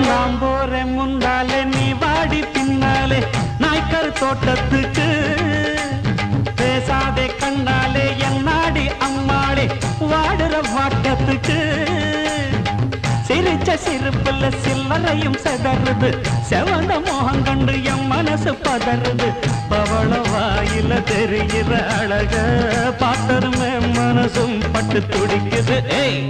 நான் போறேன் முன்னாலே நீ வாடி பின்னாலே நாய்க்கர் தோட்டத்துக்கு பேசாதே கண்ணாலே என்னாடி அம்மாளே வாடுற வாட்டத்துக்கு சிரிச்ச சிரிப்புல சில்லறையும் செதறுது செவந்த மோகம் கண்டு என் மனசு பதறுது பவள வாயில தெரிகிற அழக பார்த்ததுமே மனசும் பட்டு துடிக்குது ஏய்